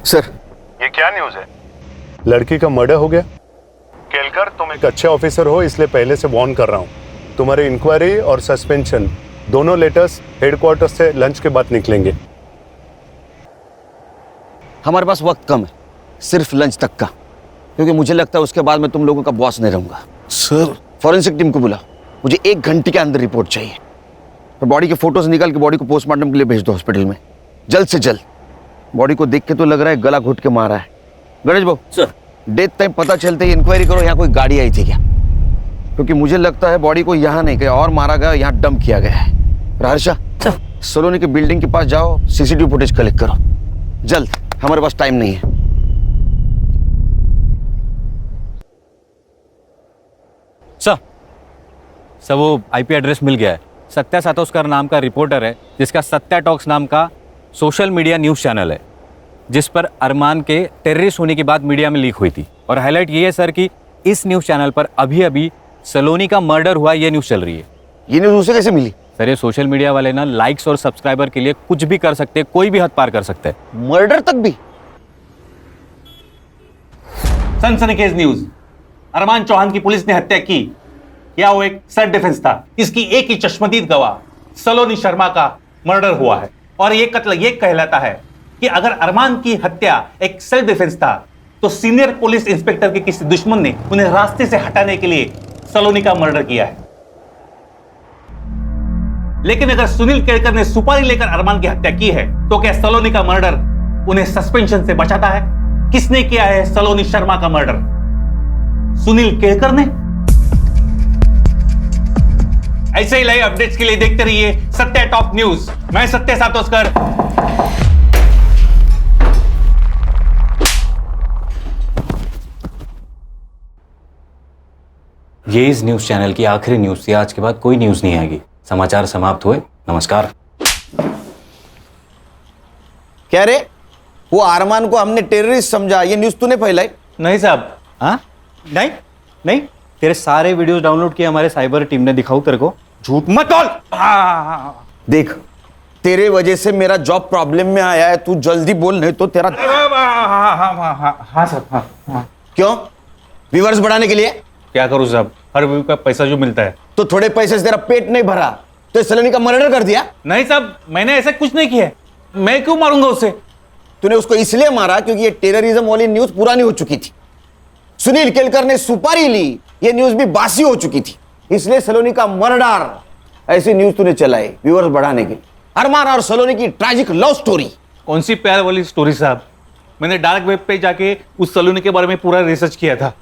सर, ये क्या न्यूज है? लड़की का मर्डर हो गया। केलकर, तुम एक अच्छे ऑफिसर हो, इसलिए पहले से वार्न कर रहा हूं। तुम्हारी इंक्वायरी और सस्पेंशन दोनों लेटर्स हेडक्वार्टर से लंच के बाद निकलेंगे। हमारे पास वक्त कम है, सिर्फ लंच तक का, क्योंकि मुझे लगता है उसके बाद मैं तुम लोगों का बॉस नहीं रहूंगा। सर, फॉरेंसिक टीम को बुलाओ, मुझे 1 घंटे के अंदर रिपोर्ट चाहिए। तो बॉडी के फोटोज निकाल के बॉडी को पोस्टमार्टम के लिए भेज दो हॉस्पिटल में, जल्द से जल्द। बॉडी को देख के तो लग रहा है गला घुट के मारा है। गणेश बाबू सर, डेथ टाइम पता चलते ही इंक्वायरी करो, यहाँ कोई गाड़ी आई थी क्या, क्योंकि मुझे लगता है बॉडी को यहाँ नहीं कहीं और मारा गया, यहाँ डंप किया गया है। हर्षा, सलोनी के बिल्डिंग के पास जाओ, सीसीटीवी फुटेज कलेक्ट करो जल्द, हमारे पास टाइम नहीं है। सर वो आईपी एड्रेस मिल गया है। सत्या सातोस्कर नाम का रिपोर्टर है, जिसका सत्या टॉक्स नाम का सोशल मीडिया न्यूज़ चैनल है, जिस पर अरमान के टेररिस्ट होने की बात मीडिया में लीक हुई थी। और हाईलाइट ये है सर कि इस न्यूज़ चैनल पर अभी अभी सलोनी का मर्डर हुआ, ये न्यूज़ चल रही है। ये न्यूज़ उसे कैसे मिली? सर, ये सोशल मीडिया वाले ना लाइक्स और सब्सक्राइबर के लिए कुछ भी कर सकते हैं, कोई भी हद पार कर सकते हैं। मर्डर तक भी? सनसनीखेज न्यूज। अरमान चौहान की पुलिस ने हत्या की, या वो एक सेल्फ डिफेंस था? इसकी एक ही चश्मदीद गवाह सलोनी शर्मा का मर्डर हुआ है। और ये कत्ल ये कहलाता है कि अगर अरमान की हत्या एक सेल्फ डिफेंस था, तो सीनियर पुलिस इंस्पेक्टर के किसी दुश्मन ने उन्हें रास्ते से हटाने के लिए सलोनी का मर्डर किया है। लेकिन अगर सुनील केलकर ने सुपारी लेकर अरमान की हत्या की है, तो क्या सलोनी का मर्डर उन्हें सस्पेंशन से बचाता है? किसने किया है सलोनी शर्मा का मर्डर? सुनील केलकर ने? ऐसे ही लाइव अपडेट्स के लिए देखते रहिए सत्या टॉप न्यूज। मैं सत्या सातोस्कर। ये इस न्यूज़ चैनल की आखिरी न्यूज़ थी। आज के बाद कोई न्यूज़ नहीं आएगी। समाचार समाप्त हुए। नमस्कार। क्या रे, वो अरमान को हमने टेररिस्ट समझा, ये न्यूज़ तूने फैलाई? नहीं साहब। हाँ, नहीं नहीं, तेरे सारे वीडियोस डाउनलोड किए हमारे साइबर टीम ने। दिखाऊं तेरे को? झूठ मत बोल। देख, तेरे वजह से मेरा जॉब प्रॉब्लम में आया है, तू जल्दी बोल, नहीं तो तेरा। हाँ साहब, हाँ। क्यों? व्यूअर्स बढ़ाने के लिए? क्या करूं साहब, हर व्यू का पैसा जो मिलता है। तो थोड़े पैसे से तेरा पेट नहीं भरा तो सलोनी का मर्डर कर दिया? नहीं साहब, मैंने ऐसा कुछ नहीं किया। मैं क्यों मारूंगा उसे? तूने उसको इसलिए मारा क्योंकि ये टेररिज्म वाली न्यूज पुरानी हो चुकी थी। सुनील केलकर ने सुपारी ली, ये न्यूज भी बासी हो चुकी थी, इसलिए सलोनी का मर्डर ऐसी न्यूज तूने चलाई व्यूअर्स बढ़ाने के लिए। अरमान और सलोनी की ट्रैजिक लव स्टोरी। कौन सी प्यार वाली स्टोरी साहब? मैंने डार्क वेब पे जाके उस सलोनी के बारे में पूरा रिसर्च किया था।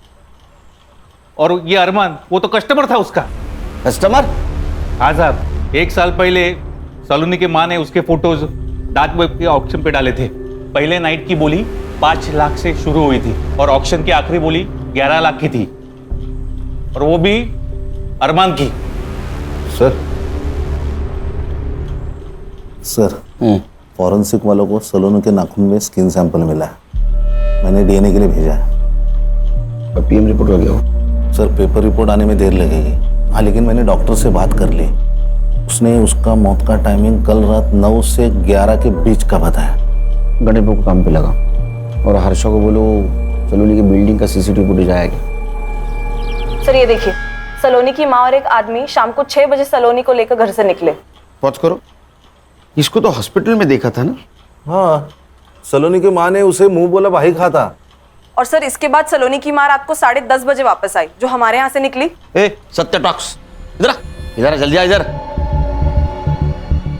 और ये अरमान, वो तो कस्टमर था उसका। कस्टमर? हाँ साहब, 1 साल पहले सलोनी की माँ ने उसके फोटोज डार्क वेब के ऑक्शन पे डाले थे। पहले नाइट की बोली 5 लाख से शुरू हुई थी और ऑक्शन की आखिरी बोली 11 लाख की थी, और वो भी अरमान की। सर, फॉरेंसिक वालों को सलोनी के नाखून में स्किन सैंपल मिला है। मैंने डीएनए के लिए भेजा है। पीएम रिपोर्ट हो गया? सर, पेपर रिपोर्ट आने में देर लगेगी। हाँ, लेकिन मैंने डॉक्टर से बात कर ली। उसने उसका मौत का टाइमिंग कल रात 9 से 11 के बीच का बताया। गणेश को काम पे लगा और हर्षा को बोलो सलोनी की बिल्डिंग का सीसीटीवी फुटेज आएगा। सर, ये देखिए, सलोनी की माँ और एक आदमी शाम को 6 बजे सलोनी को लेकर घर से निकले। पॉज करो, इसको तो हॉस्पिटल में देखा था ना? हाँ, सलोनी की माँ ने उसे मुंह बोला भाई खाता। और सर, इसके बाद सलोनी की माँ रात को 10:30 बजे वापस आई, जो हमारे यहाँ से निकली। सत्या टॉक्स, इधर आ, इधर आ, जल्दी आ इधर।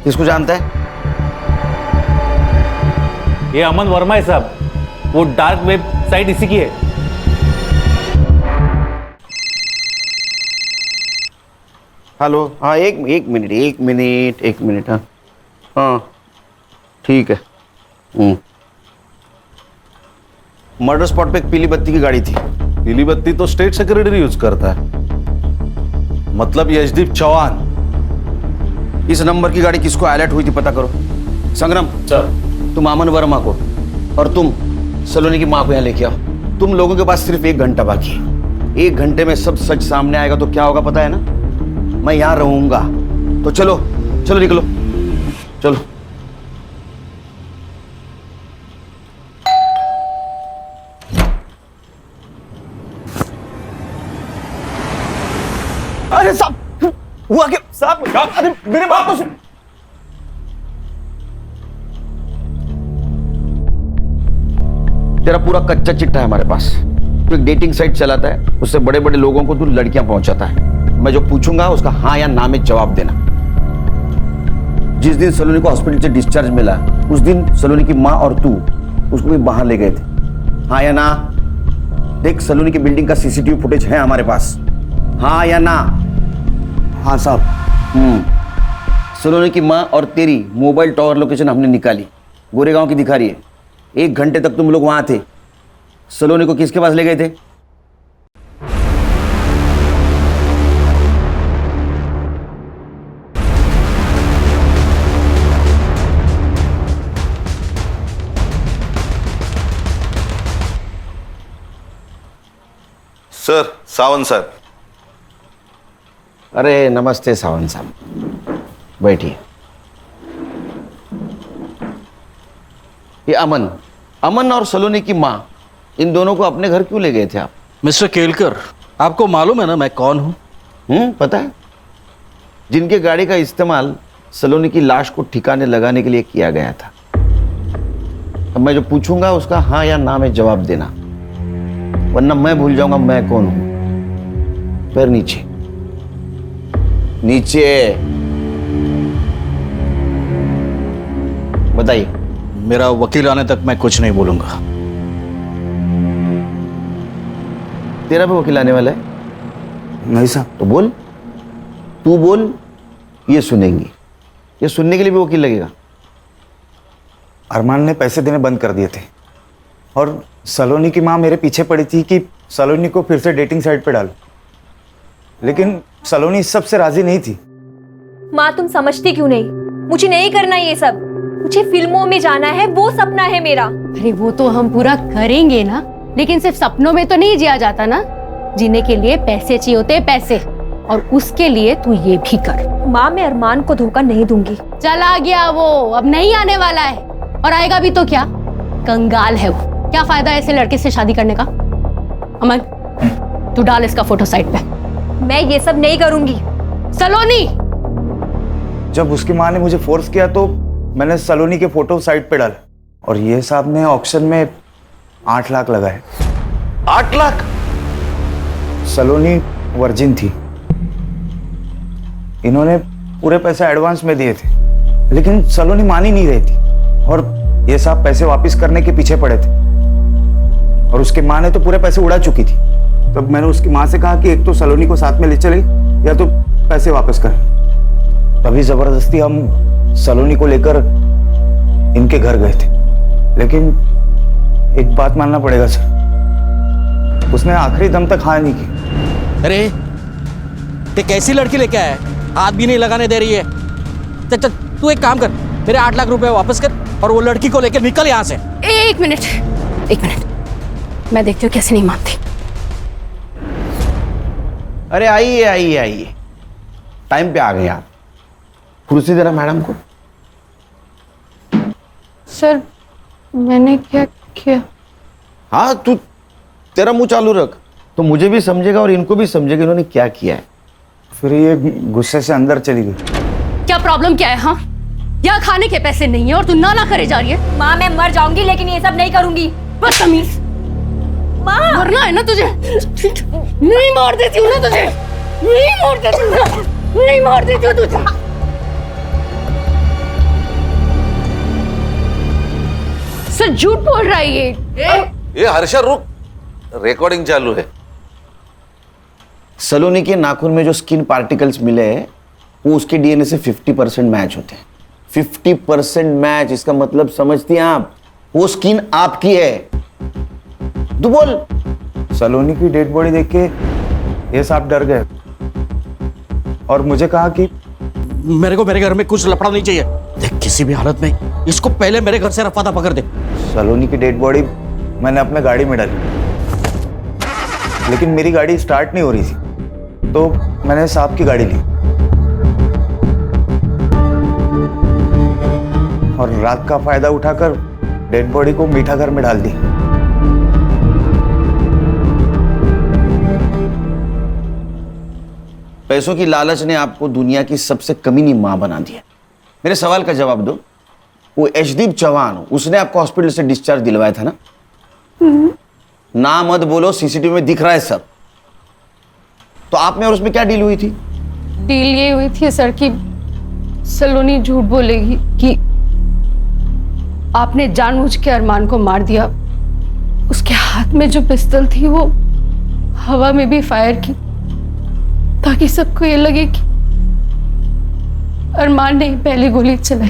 किसको जानता है? ये अमन वर्मा है साहब, वो डार्क वेब साइट इसी की है। हेलो, हाँ, एक मिनट। हाँ ठीक है। मर्डर स्पॉट पे एक पीली बत्ती की गाड़ी थी। पीली बत्ती तो स्टेट सेक्रेटरी यूज करता है, मतलब यशदीप चौहान। इस नंबर की गाड़ी किसको अलर्ट हुई थी पता करो। संग्राम सर, तुम अमन वर्मा को और तुम सलोनी की मां को यहाँ लेके आओ। तुम लोगों के पास सिर्फ 1 घंटा बाकी है। 1 घंटे में सब सच सामने आएगा तो क्या होगा पता है ना? मैं यहां रहूंगा। तो चलो चलो निकलो, चलो। अरे साहब, हुआ क्या साहब? अरे मेरे बात को सुन। तेरा पूरा कच्चा चिट्ठा है हमारे पास। तू एक डेटिंग साइट चलाता है, उससे बड़े बड़े लोगों को तू लड़कियां पहुंचाता है। मैं जो पूछूंगा उसका हाँ या ना में जवाब देना। जिस दिन सलोनी को हॉस्पिटल से डिस्चार्ज मिला, उस दिन सलोनी की माँ और तू उसको भी बाहर ले गए थे। हाँ या ना? देख, सलोनी की बिल्डिंग का सीसीटीवी फुटेज है हमारे पास। हाँ या ना? हाँ साहब। सलोनी की माँ और तेरी मोबाइल टावर लोकेशन हमने निकाली, गोरेगांव की दिखा रही है। 1 घंटे तक तुम लोग वहां थे। सलोनी को किसके पास ले गए थे? Sir, Sawant sir. अरे नमस्ते सावंत साहब, बैठिए। ये अमन और सलोनी की माँ, इन दोनों को अपने घर क्यों ले गए थे आप? मिस्टर केलकर, आपको मालूम है ना मैं कौन हूं? पता है। जिनके गाड़ी का इस्तेमाल सलोनी की लाश को ठिकाने लगाने के लिए किया गया था। अब मैं जो पूछूंगा उसका हाँ या ना में जवाब देना, वरना मैं भूल जाऊंगा मैं कौन हूं। पैर नीचे, नीचे। बताइए। मेरा वकील आने तक मैं कुछ नहीं बोलूंगा। तेरा भी वकील आने वाला है? नहीं साहब। तो बोल, तू बोल, ये सुनेंगी। ये सुनने के लिए भी वकील लगेगा? अरमान ने पैसे देने बंद कर दिए थे और सलोनी की माँ मेरे पीछे पड़ी थी कि सलोनी को फिर से डेटिंग साइट पे डाल, लेकिन सलोनी इस सब से राजी नहीं थी। माँ, तुम समझती क्यों नहीं? मुझे नहीं करना ये सब। मुझे फिल्मों में जाना है, वो सपना है मेरा। अरे वो तो हम पूरा करेंगे ना, लेकिन सिर्फ सपनों में तो नहीं जिया जाता ना। जीने के लिए पैसे चाहिए होते, पैसे। और उसके लिए तू ये भी कर। माँ, मैं अरमान को धोखा नहीं दूंगी। चला गया वो, अब नहीं आने वाला है। और आएगा भी तो क्या, कंगाल है वो। क्या फायदा ऐसे लड़के से शादी करने का? अमन, तू डाल इसका फोटो साइट पे। मैं ये सब नहीं करूंगी। सलोनी, जब उसकी माँ ने मुझे फोर्स किया तो मैंने सलोनी के फोटो साइट पे डाले, और ये साहब ने ऑक्शन में 8 लाख लगाए। 8 लाख? सलोनी वर्जिन थी। इन्होंने पूरे पैसे एडवांस में दिए थे, लेकिन सलोनी मान ही नहीं रही थी और ये साहब पैसे वापस करने के पीछे पड़े थे। और उसकी माँ ने तो पूरे पैसे उड़ा चुकी थी। तब मैंने उसकी माँ से कहा कि एक तो सलोनी को साथ में ले चले या तो पैसे वापस कर। तभी जबरदस्ती हम सलोनी को लेकर इनके घर गए थे, लेकिन एक बात मानना पड़ेगा सर, उसने आखिरी दम तक हाँ नहीं की। अरे ते कैसी लड़की लेके आया है, हाथ भी नहीं लगाने दे रही है। चल तू एक काम कर, मेरे 8 लाख रुपए वापस कर और वो लड़की को लेकर निकल यहाँ से। एक मिनट, मैं देखती हूँ कैसे नहीं मानती। अरे आइए आइए आइए, टाइम पे आ गए आप। कुर्सी देना मैडम को। सर, मैंने क्या किया? हाँ, तू तेरा मुंह चालू रख तो मुझे भी समझेगा और इनको भी समझेगा इन्होंने क्या किया है। फिर ये गुस्से से अंदर चली गई। क्या प्रॉब्लम क्या है? हाँ, यहाँ खाने के पैसे नहीं है और तू ना करे जा रही है। माँ, मैं मर जाऊंगी लेकिन ये सब नहीं करूंगी। बदतमीज। माँ, मरना है ना तुझे? नहीं मार देती हूँ ना तुझे, नहीं मार देती हूँ ना, नहीं मार देती हूँ तुझे। सर झूठ बोल रहा है ये हर्षा रुक, रिकॉर्डिंग चालू है। सलोनी के नाखून में जो स्किन पार्टिकल्स मिले हैं वो उसके डीएनए से 50% मैच होते हैं। 50% मैच, इसका मतलब समझती हैं आप? वो स्किन आपकी है। तू बोल। सलोनी की डेड बॉडी देख के ये साहब डर गए और मुझे कहा कि मेरे को मेरे घर में कुछ लफड़ा नहीं चाहिए। देख, किसी भी हालत में इसको पहले मेरे घर से रफा दफा कर दे। सलोनी की डेड बॉडी मैंने अपने गाड़ी में डाली। लेकिन मेरी गाड़ी स्टार्ट नहीं हो रही थी, तो मैंने साहब की गाड़ी ली और रात का फायदा उठाकर डेड बॉडी को मीठा घर में डाल दी। पैसों की लालच ने आपको दुनिया की सबसे कमीनी मां बना दिया। मेरे सवाल का जवाब दो, वो यशदीप चौहान, उसने आपको हॉस्पिटल से डिस्चार्ज दिलवाया था ना? ना मत बोलो, सीसीटीवी में दिख रहा है सब। तो आप में और उसमें क्या डील हुई थी? डील ये हुई थी सर कि सलोनी झूठ बोलेगी कि आपने जानबूझ के अरमान को मार दिया। उसके हाथ में जो पिस्तौल थी वो हवा में भी फायर की, ताकि सबको ये लगे कि अरमान ने पहली गोली चलाई।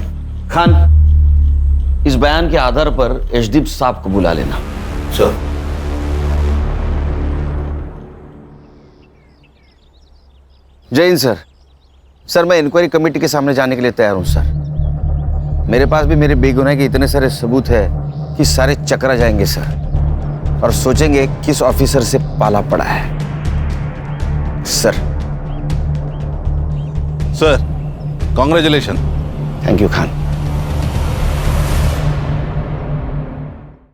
खान, इस बयान के आधार पर यशदीप साहब को बुला लेना। सर। जय हिंद सर। सर, मैं इंक्वायरी कमेटी के सामने जाने के लिए तैयार हूं सर। मेरे पास भी मेरे बेगुनाही के इतने सारे सबूत है कि सारे चकरा जाएंगे सर, और सोचेंगे किस ऑफिसर से पाला पड़ा है। Sir. Sir, congratulation. Thank you Khan.